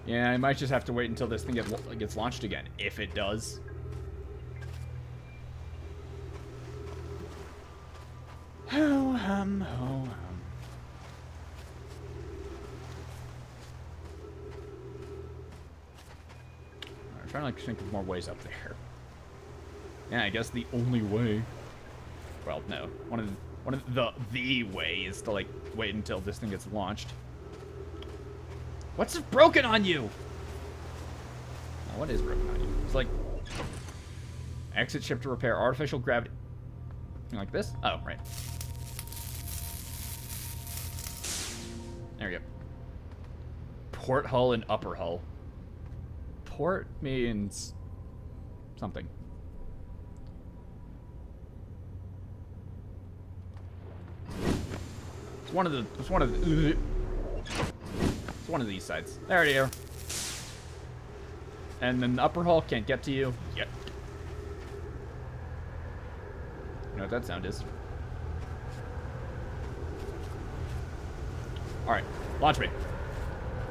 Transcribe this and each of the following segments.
Yeah, I might just have to wait until this thing gets launched again, if it does. Ho hum, ho hum. I'm trying to like think of more ways up there. Yeah, I guess the only way. Well, no, one of the way is to like wait until this thing gets launched. What's broken on you? Oh, what is broken on you? It's like exit ship to repair artificial gravity. Like this? Oh, right. There we go. Port hull and upper hull. Port means something. It's one of these sides. There you are. And then the upper hull can't get to you yet. You know what that sound is? Alright, launch me.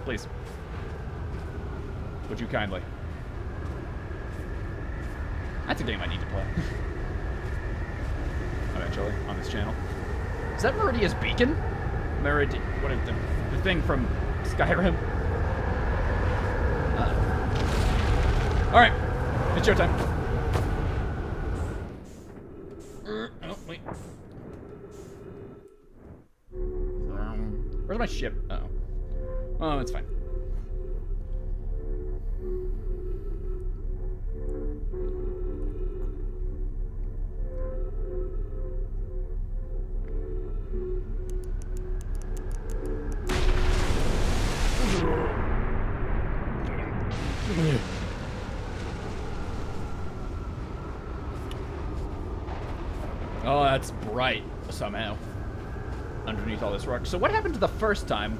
Please. Would you kindly? That's a game I need to play. Eventually, on this channel. Is that Meridia's beacon? What is the thing from Skyrim? Alright, it's your time. Oh, wait. Where's my ship? Uh-oh. Oh, it's fine. Oh, that's bright somehow. Underneath all this rock. So what happened to the first time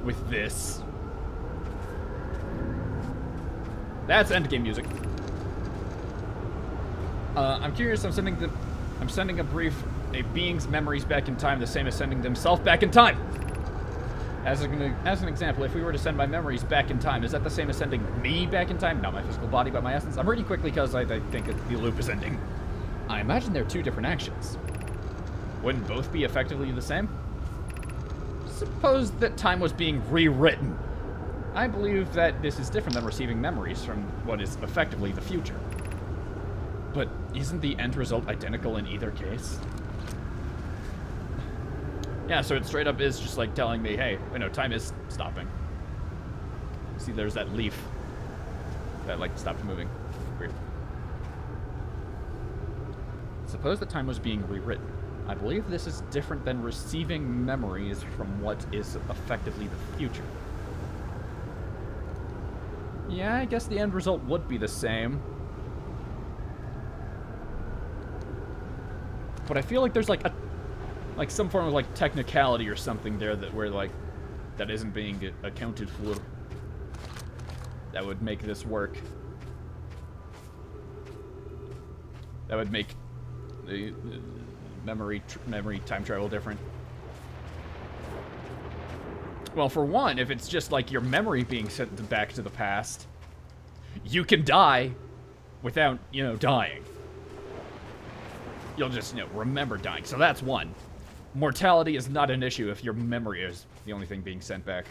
with this? That's endgame music. I'm curious. I'm sending a being's memories back in time, the same as sending themselves back in time. As an example, if we were to send my memories back in time, is that the same as sending me back in time? Not my physical body, but my essence. I'm reading quickly because I think the loop is ending. I imagine they're two different actions. Wouldn't both be effectively the same? Suppose that time was being rewritten. I believe that this is different than receiving memories from what is effectively the future. But isn't the end result identical in either case? Yeah, so it straight up is just like telling me, hey, time is stopping. See, there's that leaf that like stopped moving. Weird. Suppose that time was being rewritten. I believe this is different than receiving memories from what is effectively the future. Yeah, I guess the end result would be the same. But I feel like there's like some form of like technicality or something there that isn't being accounted for. That would make this work. That would make the memory time travel different. Well, for one, if it's just like your memory being sent back to the past, you can die without, dying. You'll just, remember dying. So that's one. Mortality is not an issue if your memory is the only thing being sent back.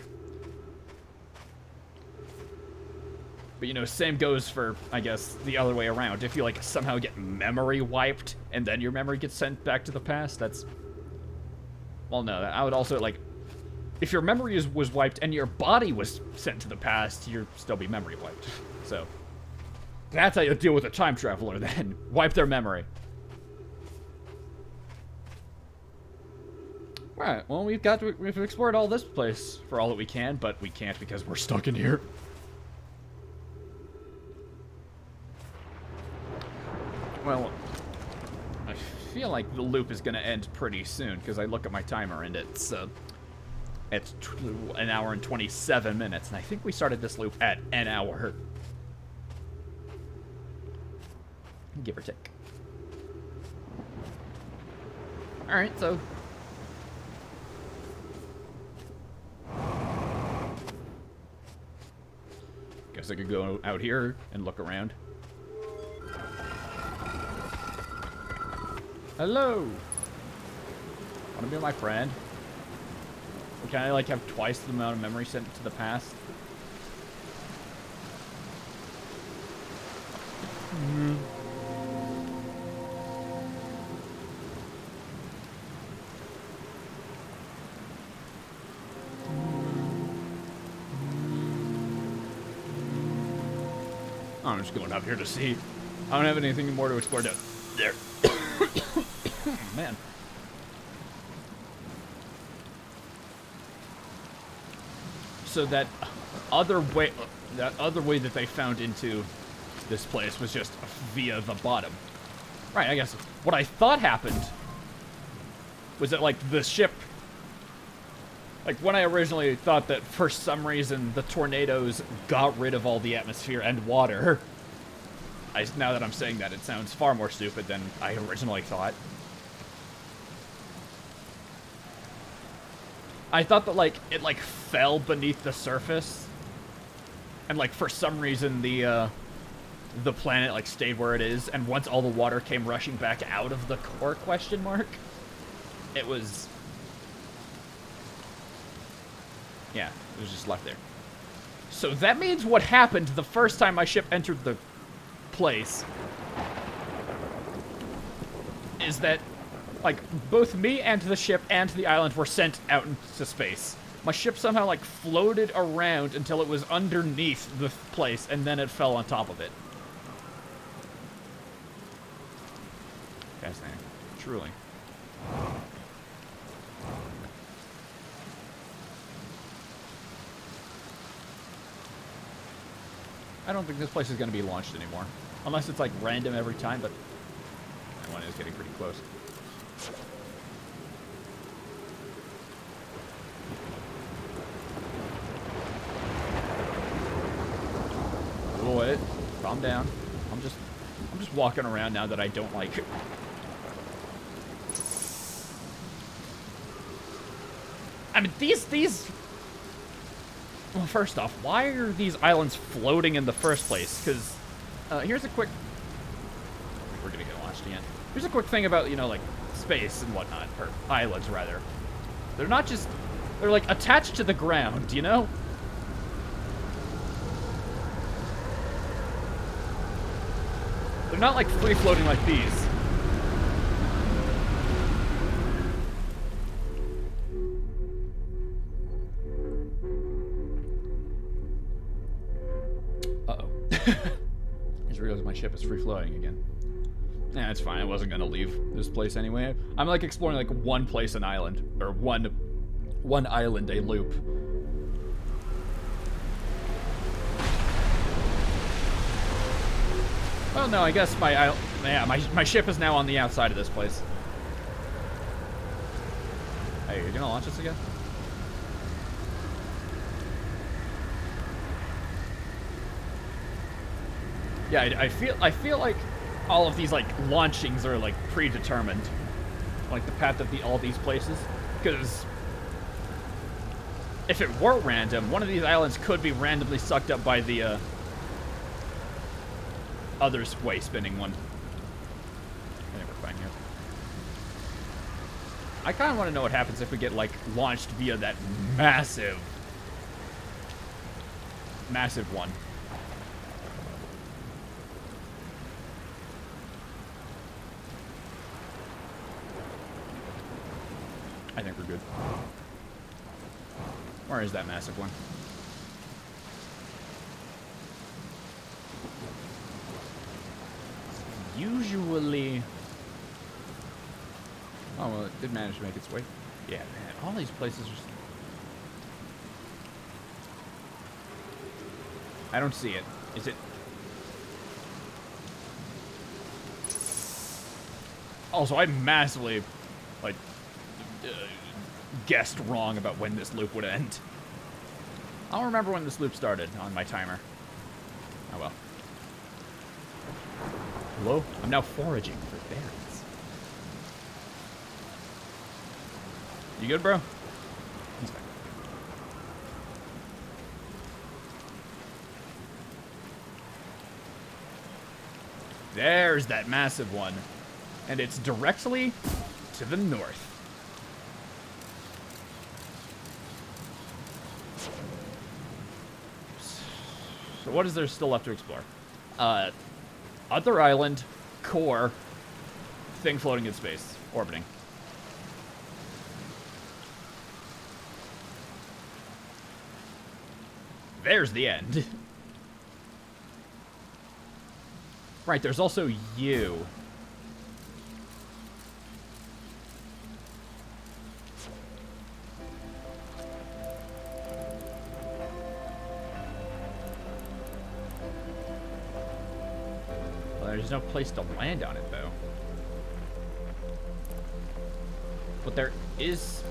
But, same goes for, I guess, the other way around. If you, somehow get memory wiped, and then your memory gets sent back to the past, that's... Well, no, I would also, if your memory was wiped and your body was sent to the past, you'd still be memory wiped. So, that's how you deal with a time traveler, then. Wipe their memory. Alright, well, we've explored all this place for all that we can, but we can't because we're stuck in here. Well, I feel like the loop is going to end pretty soon, because I look at my timer and it's an hour and 27 minutes, and I think we started this loop at an hour. Give or take. Alright, so... guess I could go out here and look around. Hello! Wanna be my friend? Or can I, like, have twice the amount of memory sent to the past? I'm just going up here to see. I don't have anything more to explore down there. Man. So that other way that they found into this place was just via the bottom. Right, I guess what I thought happened was that, like, the ship... Like, when I originally thought that for some reason the tornadoes got rid of all the atmosphere and water, now that I'm saying that, it sounds far more stupid than I originally thought. I thought that, like, it, like, fell beneath the surface, and, like, for some reason the planet, like, stayed where it is, and once all the water came rushing back out of the core, question mark, it was... Yeah, it was just left there. So that means what happened the first time my ship entered the place is that, like, both me and the ship and the island were sent out into space. My ship somehow, like, floated around until it was underneath the place, and then it fell on top of it. Fascinating. Truly. I don't think this place is going to be launched anymore. Unless it's, like, random every time, but that one is getting pretty close. Wait, calm down. I'm just walking around now that I don't like... I mean, these... Well, first off, why are these islands floating in the first place? Because, here's a quick... We're gonna get launched again. Here's a quick thing about, you know, like, space and whatnot. Or islands, rather. They're not just... They're, like, attached to the ground, you know? They're not, like, free-floating like these. Uh-oh. I just realized my ship is free-floating again. Nah, it's fine. I wasn't gonna leave this place anyway. I'm, like, exploring, like, one place an island. Or one island, a loop. Well, no, I guess my ship is now on the outside of this place. Hey, you're gonna launch us again? Yeah, I feel like all of these, like, launchings are, like, predetermined. Like, the path of all these places. Because if it were random, one of these islands could be randomly sucked up by the, other way spinning one. I think we're fine here. I kind of want to know what happens if we get, like, launched via that massive one. I think we're good. Where is that massive one? Usually... Oh, well, it did manage to make its way. Yeah, man, all these places are... I don't see it. Is it... Also, I massively, like, guessed wrong about when this loop would end. I don't remember when this loop started on my timer. Oh well. Hello? I'm now foraging for berries. You good, bro? He's fine. There's that massive one. And it's directly to the north. So what is there still left to explore? Other island, core, thing floating in space, orbiting. There's the end. Right, there's also you. Well, there's no place to land on it, though. But there is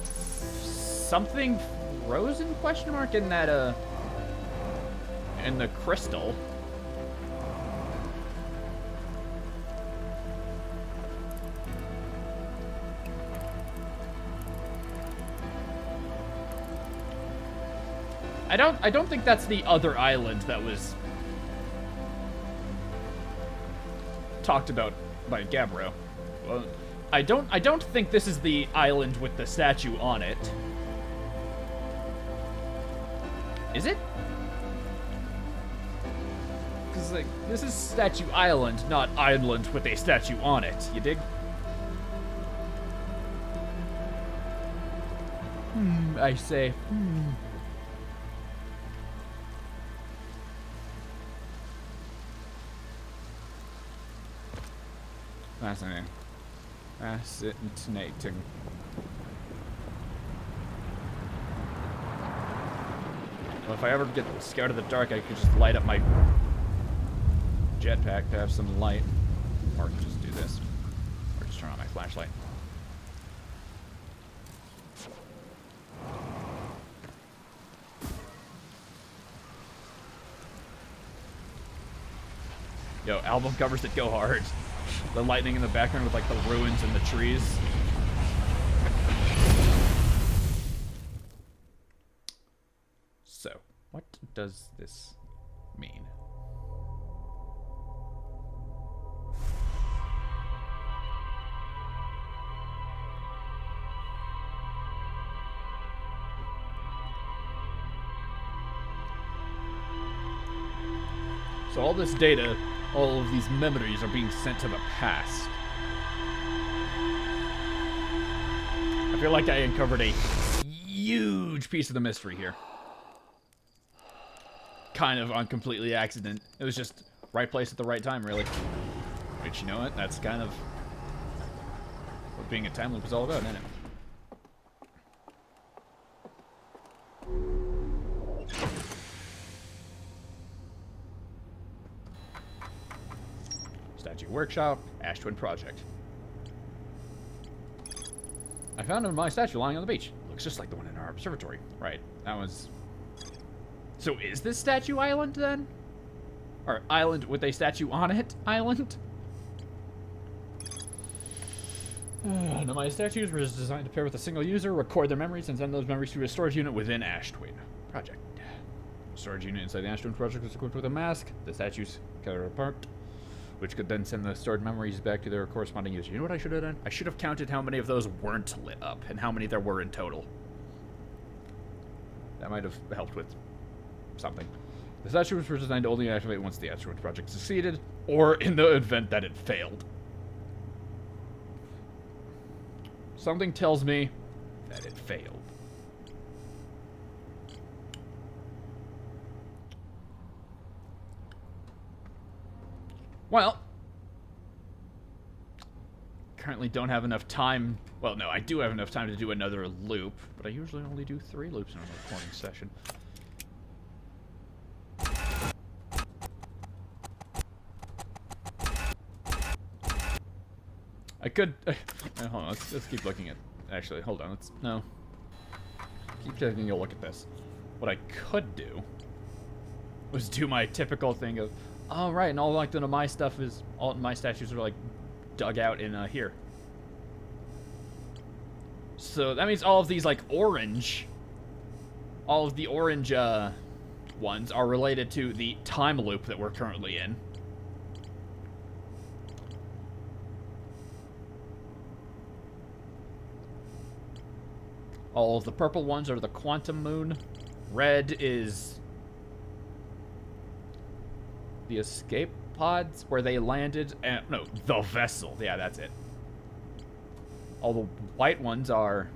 something frozen, question mark, in that, in the crystal. I don't think that's the other island that was talked about by Gabbro. Well, I don't think this is the island with the statue on it. Is it? Because, like, this is Statue Island, not island with a statue on it. You dig? I say, Fascinating. Fascinating. Well, if I ever get scared of the dark, I could just light up my jetpack to have some light. Or just do this. Or just turn on my flashlight. Yo, album covers that go hard. The lightning in the background with, like, the ruins and the trees. So, what does this mean? So all this data, all of these memories are being sent to the past. I feel like I uncovered a huge piece of the mystery here. Kind of on completely accident. It was just right place at the right time, really. Which, you know what? That's kind of what being a time loop is all about, isn't it? Statue Workshop, Ash Twin Project. I found my statue lying on the beach. Looks just like the one in our observatory. Right, that was... So is this Statue Island, then? Or island with a statue on it island? Now, my statues were designed to pair with a single user, record their memories, and send those memories to a storage unit within Ash Twin Project. The storage unit inside the Ash Twin Project is equipped with a mask. The statues cut apart, which could then send the stored memories back to their corresponding user. You know what I should have done? I should have counted how many of those weren't lit up, and how many there were in total. That might have helped with something. The statues were designed to only activate once the Ash Twin Project succeeded, or in the event that it failed. Something tells me that it failed. Well, currently don't have enough time. Well, no, I do have enough time to do another loop, but I usually only do 3 loops in a recording session. I could... hold on, let's keep looking at... Actually, hold on, no. Keep taking a look at this. What I could do was do my typical thing of, oh, right, and all like my stuff is... All my statues are, like, dug out in, here. So that means all of these, like, orange... All of the orange, ones are related to the time loop that we're currently in. All of the purple ones are the quantum moon. Red is the escape pods where they landed. And no, the vessel. Yeah, that's it. All the white ones are...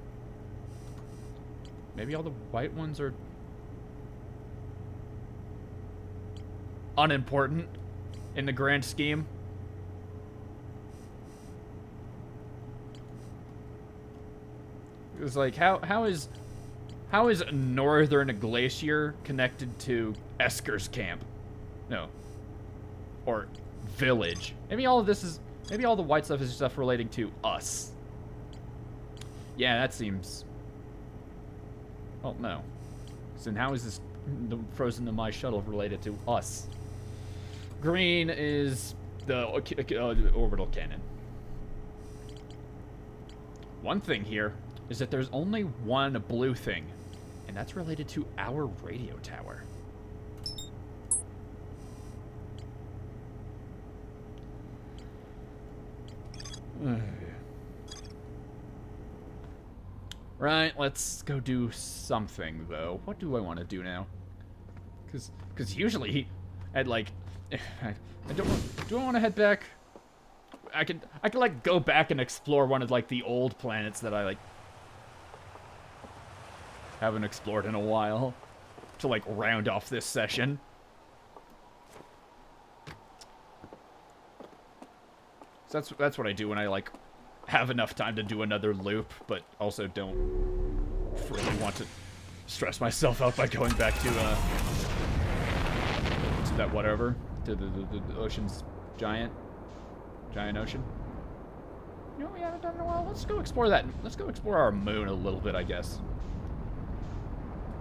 Maybe all the white ones are... unimportant in the grand scheme. It was like, how is Northern Glacier connected to Esker's camp? No. Or village. Maybe all of this is... Maybe all the white stuff is stuff relating to us. Yeah, that seems... Well, no. So how is this Frozen to My Shuttle related to us? Green is the orbital cannon. One thing here is that there's only one blue thing, and that's related to our radio tower. Right, let's go do something, though. What do I want to do now? Because usually, I'd like... I don't want... Do I want to head back? I could, like, go back and explore one of, like, the old planets that I, like... haven't explored in a while. To, like, round off this session. So that's what I do when I, like... have enough time to do another loop, but also don't really want to stress myself out by going back to that whatever, to the ocean's giant ocean. You know what we haven't done in a while? Let's go explore that. Let's go explore our moon a little bit, I guess.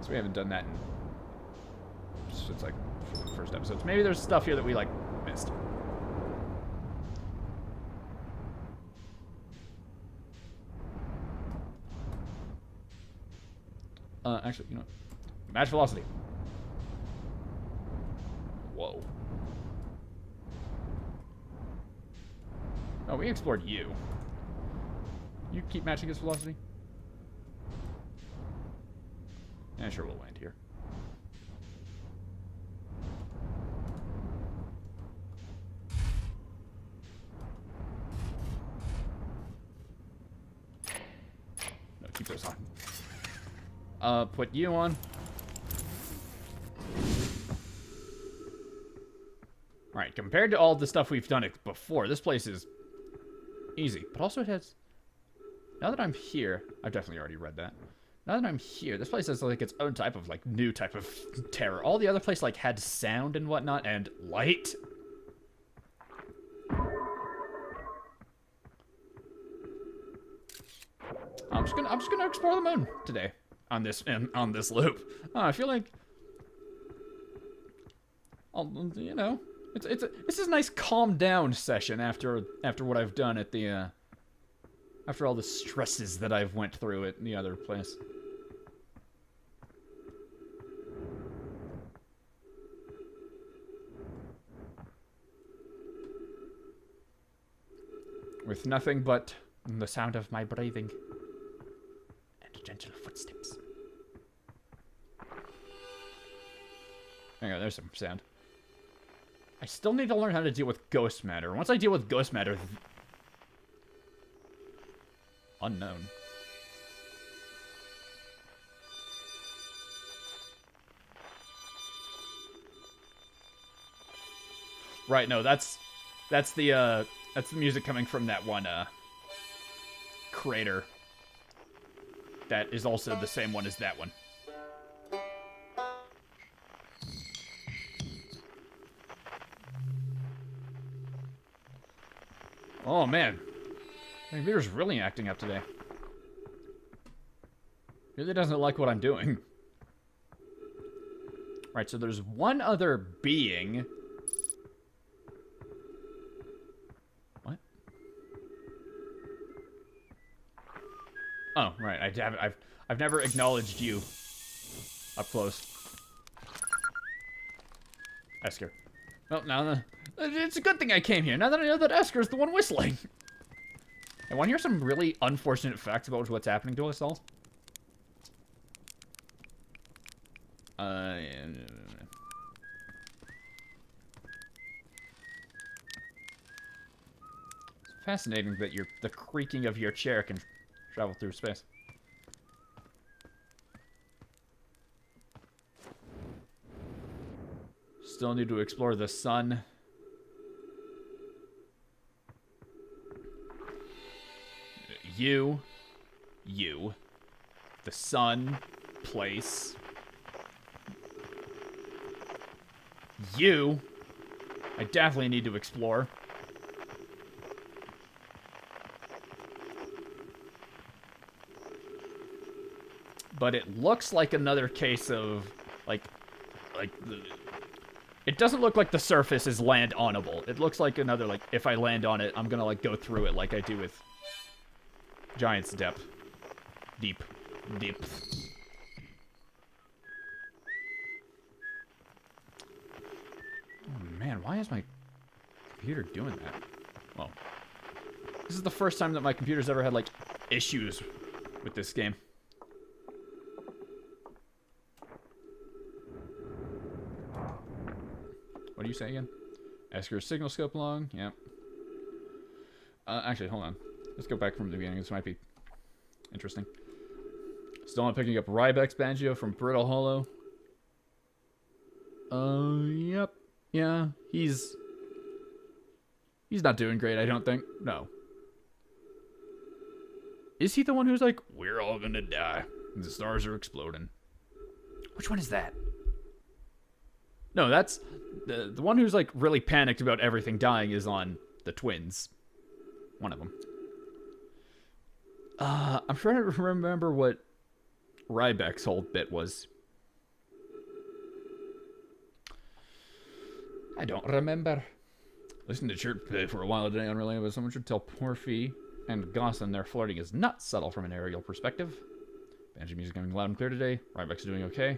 So we haven't done that since like first episodes. Maybe there's stuff here that we like missed. Actually, you know, match velocity. Whoa. Oh, we explored you. You keep matching its velocity? Yeah, sure, we'll land here. No, keep those on. Put you on. Alright, compared to all the stuff we've done before, this place is easy. But also it has... Now that I'm here... I've definitely already read that. Now that I'm here, this place has, like, its own type of, like, new type of terror. All the other place, like, had sound and whatnot, and light. I'm just gonna explore the moon today. On this loop. I feel like, you know, this is a nice calm down session after what I've done at the after all the stresses that I've went through at the other place. With nothing but the sound of my breathing. Gentle footsteps. Hang on, there's some sound. I still need to learn how to deal with ghost matter. Once I deal with ghost matter... Unknown. Right, no, that's the music coming from that one, crater. That is also the same one as that one. Oh, man. Vader's really acting up today. Really doesn't like what I'm doing. Right, so there's one other being. What? Oh, right. I've never acknowledged you up close. Esker. Well, now it's a good thing I came here. Now that I know that Esker's the one whistling. I want to hear some really unfortunate facts about what's happening to us all. It's fascinating that the creaking of your chair can travel through space. Still need to explore the sun. You. The sun. Place. You. I definitely need to explore. But it looks like another case of, it doesn't look like the surface is land-onable. It looks like another, if I land on it, I'm gonna, go through it like I do with Giant's Depth. Deep. Oh, man, why is my computer doing that? Well, this is the first time that my computer's ever had, issues with this game. What do you say again? Ask your signal scope along. Yep. Actually, hold on. Let's go back from the beginning. This might be interesting. Still not picking up Rybeck's banjo from Brittle Hollow. Yep. Yeah, he's not doing great, I don't think. No. Is he the one who's like, we're all gonna die, and the stars are exploding? Which one is that? No, that's... The one who's, really panicked about everything dying is on the twins. One of them. I'm trying to remember what Rybeck's whole bit was. I don't remember. Listening to Chirp play for a while today on Relay, but someone should tell Porphy and Gosselin their flirting is not subtle from an aerial perspective. Banjo music coming loud and clear today. Rybeck's doing okay.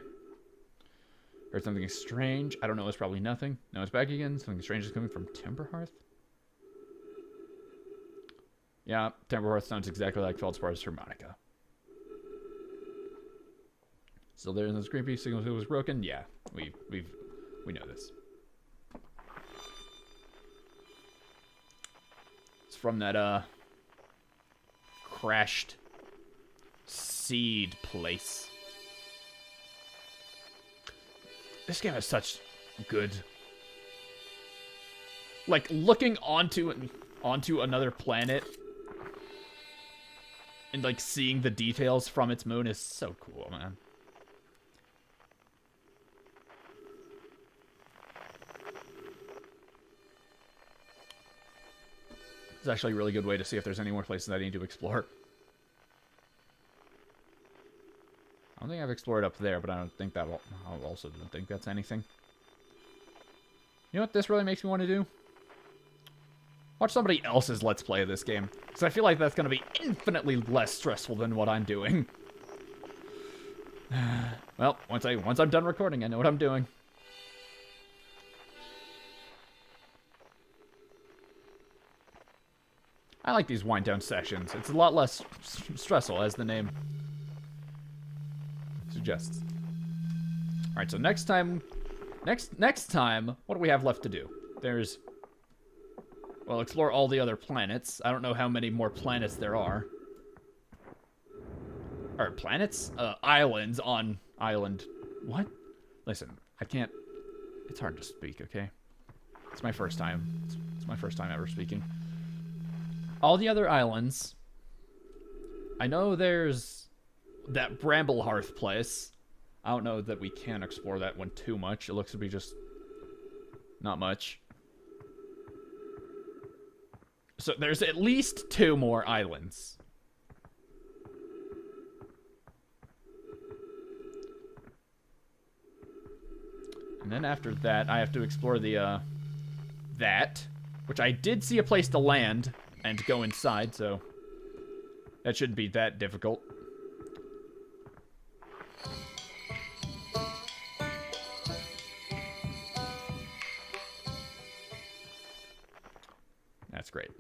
Heard something strange. I don't know, it's probably nothing. No, it's back again. Something strange is coming from Timberhearth. Yeah, Timberhearth sounds exactly like Feldspar's harmonica. Still there in this creepy signal was broken? Yeah, we know this. It's from that crashed seed place. This game is such good, looking onto another planet and seeing the details from its moon is so cool, man. It's actually a really good way to see if there's any more places I need to explore. I don't think I've explored up there, but I don't think I also don't think that's anything. You know what this really makes me want to do? Watch somebody else's Let's Play of this game. Because I feel like that's going to be infinitely less stressful than what I'm doing. Well, once I'm done recording, I know what I'm doing. I like these wind-down sessions. It's a lot less stressful, as the name suggests. Alright, so next time, what do we have left to do? There's... Well, explore all the other planets. I don't know how many more planets there are. Or planets? Islands on island. What? Listen, I can't... It's hard to speak, okay? It's my first time. It's my first time ever speaking. All the other islands. I know there's that Bramblehearth place. I don't know that we can explore that one too much. It looks to be just not much. So there's at least 2 more islands. And then after that, I have to explore the, that. Which I did see a place to land and go inside, so that shouldn't be that difficult. That's great.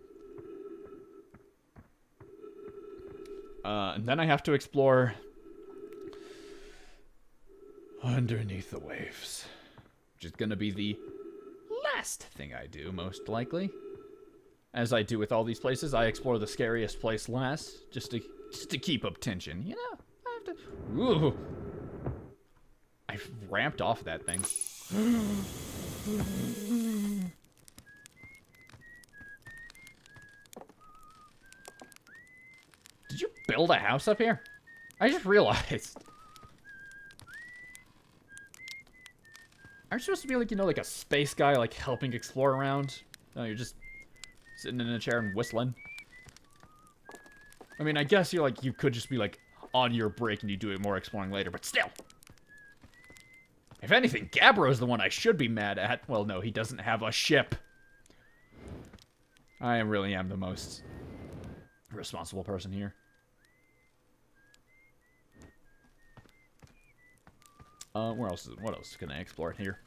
And then I have to explore underneath the waves. Which is gonna be the last thing I do, most likely. As I do with all these places, I explore the scariest place last, just to keep up tension. You know, I have to... Ooh. I ramped off that thing. Did you build a house up here? I just realized. Aren't you supposed to be like, you know, like a space guy, like helping explore around? No, you're just sitting in a chair and whistling. I mean, I guess you're like, you could just be like on your break and you do it more exploring later, but still. If anything, Gabbro's the one I should be mad at. Well, no, he doesn't have a ship. I really am the most responsible person here. Where else is it? What else can I explore here?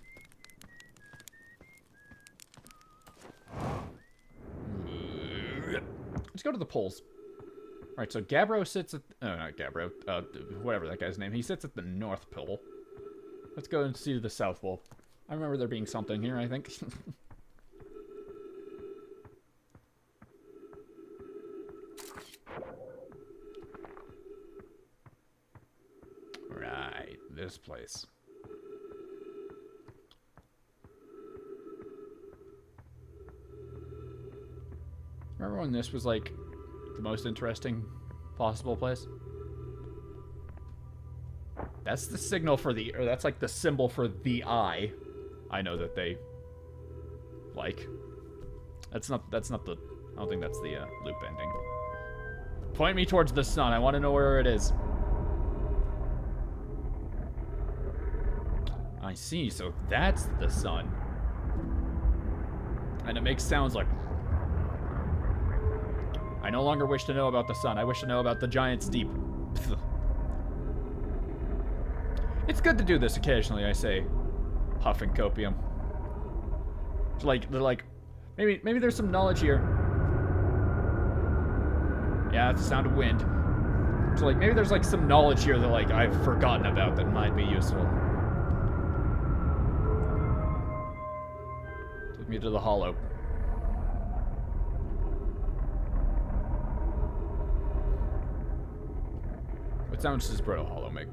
Let's go to the poles. Alright, so Gabbro sits at... Oh, not Gabbro. Whatever that guy's name. He sits at the North Pole. Let's go and see the South Pole. I remember there being something here, I think. Right, this place. Remember when this was like the most interesting possible place? That's the signal for the, or that's like the symbol for the eye. I know that they like. That's not the, I don't think that's the loop ending. Point me towards the sun. I want to know where it is. I see, so that's the sun. And it makes sounds like... I no longer wish to know about the sun. I wish to know about the Giant's Deep. It's good to do this occasionally, I say, huffing copium. It's like, they're like, maybe there's some knowledge here. Yeah, that's the sound of wind. So like, maybe there's like some knowledge here that like I've forgotten about that might be useful. Take me to the hollow. What sound does Broto Hollow make?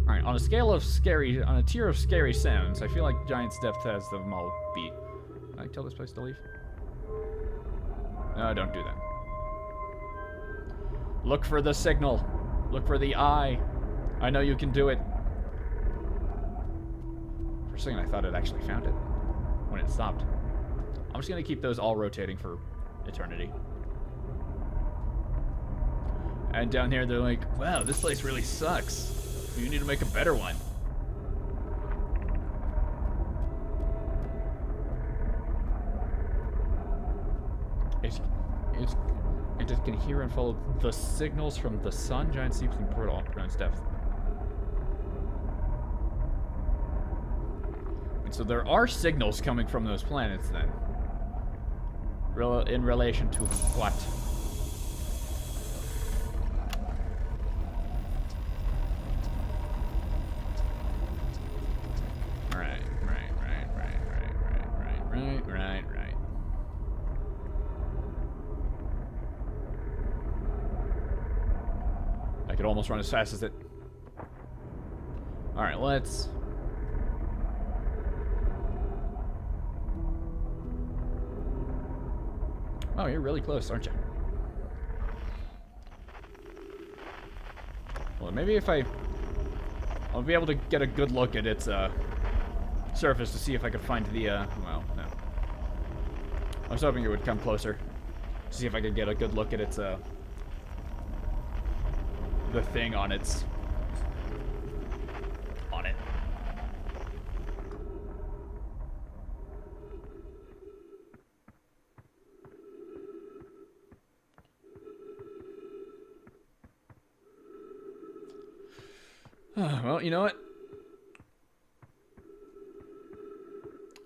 Alright, on a scale of scary, on a tier of scary sounds, I feel like Giant's Depth has them all beat. Can I tell this place to leave? No, don't do that. Look for the signal. Look for the eye. I know you can do it. For a second, I thought it actually found it when it stopped. I'm just going to keep those all rotating for eternity. And down here, they're like, wow, this place really sucks. You need to make a better one. It just can hear and follow the signals from the sun, Giant Seeps, and Portal around its depth. And so there are signals coming from those planets then. In relation to what? Right. I could almost run as fast as it. Alright, let's... Oh, you're really close, aren't you? Well, maybe if I'll be able to get a good look at its, surface to see if I could find the, well, no. I was hoping it would come closer to see if I could get a good look at its, the thing on its, on it. Well, you know what?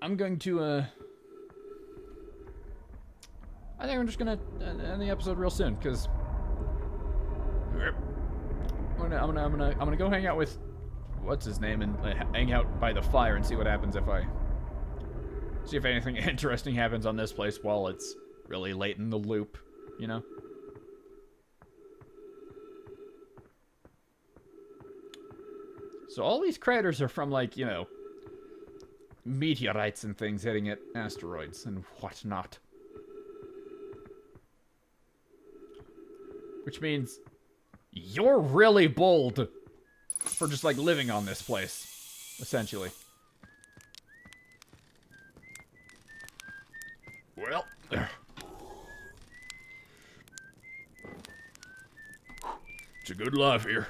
I'm going to, I think I'm just gonna end the episode real soon, because I'm gonna go hang out with what's his name and hang out by the fire and see what happens see if anything interesting happens on this place while it's really late in the loop, you know? So all these craters are from, like, you know, meteorites and things hitting at asteroids and whatnot. Which means you're really bold for just, like, living on this place, essentially. Well, it's a good life here.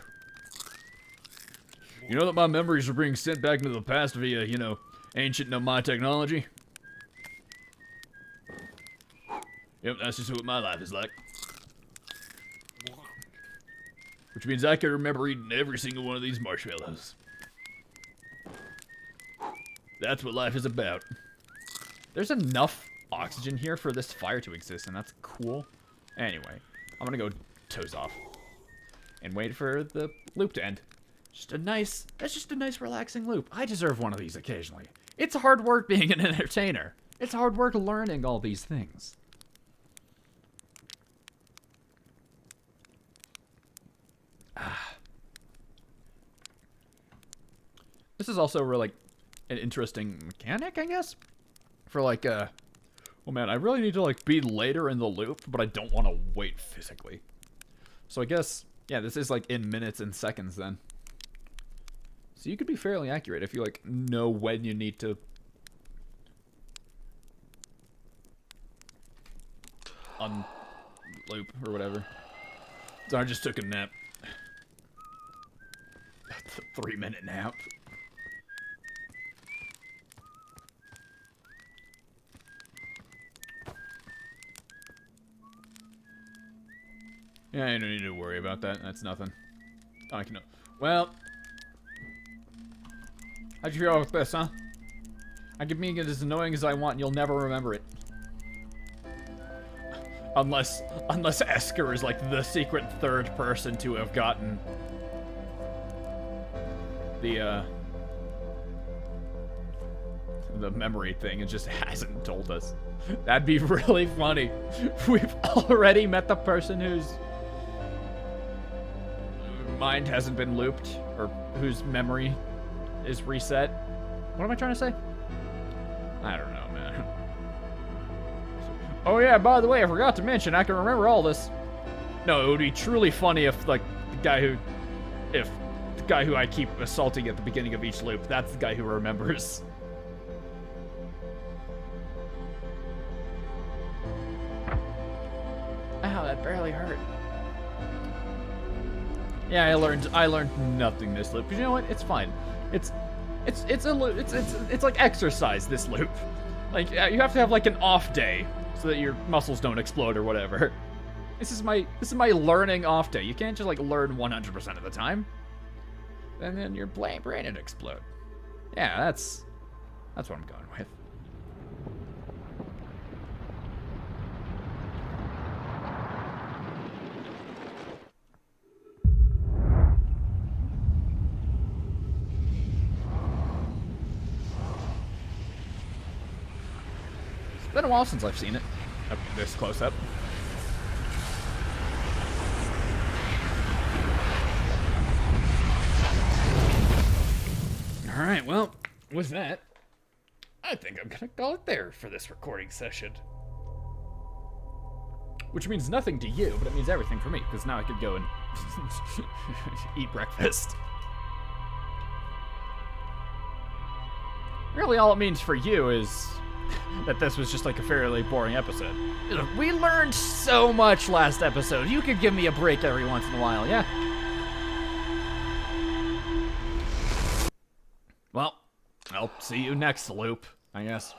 You know that my memories are being sent back into the past via, you know, ancient Nomai technology? Yep, that's just what my life is like. Which means I can remember eating every single one of these marshmallows. That's what life is about. There's enough oxygen here for this fire to exist, and that's cool. Anyway, I'm gonna go toes off and wait for the loop to end. That's just a nice relaxing loop. I deserve one of these occasionally. It's hard work being an entertainer. It's hard work learning all these things. This is also really, like, an interesting mechanic, I guess? For, like, oh man, I really need to, like, be later in the loop, but I don't want to wait physically. So I guess, yeah, this is, like, in minutes and seconds then. So you could be fairly accurate if you, like, know when you need to unloop or whatever. So I just took a nap. That's a 3-minute nap. Yeah, you don't need to worry about that. That's nothing. I can. Well, how'd you feel with this, huh? I can make it as annoying as I want, and you'll never remember it. Unless Esker is like the secret third person to have gotten the memory thing and just hasn't told us. That'd be really funny. We've already met the person whose mind hasn't been looped, or whose memory is reset. What am I trying to say? I don't know, man. Oh yeah, by the way, I forgot to mention, I can remember all this. No, it would be truly funny if, like, the guy who I keep assaulting at the beginning of each loop, that's the guy who remembers. Ow, that barely hurt. Yeah, I learned nothing this loop. But you know what? It's fine. It's like exercise, this loop. Like, you have to have like an off day so that your muscles don't explode or whatever. This is my learning off day. You can't just like learn 100% of the time. And then your brain would explode. Yeah, that's what I'm going with. It's been a while since I've seen it up this close up. Alright, well, with that, I think I'm gonna call it there for this recording session. Which means nothing to you, but it means everything for me, because now I could go and eat breakfast. Really all it means for you is that this was just like a fairly boring episode. We learned so much last episode. You could give me a break every once in a while, yeah? Well, I'll see you next loop, I guess.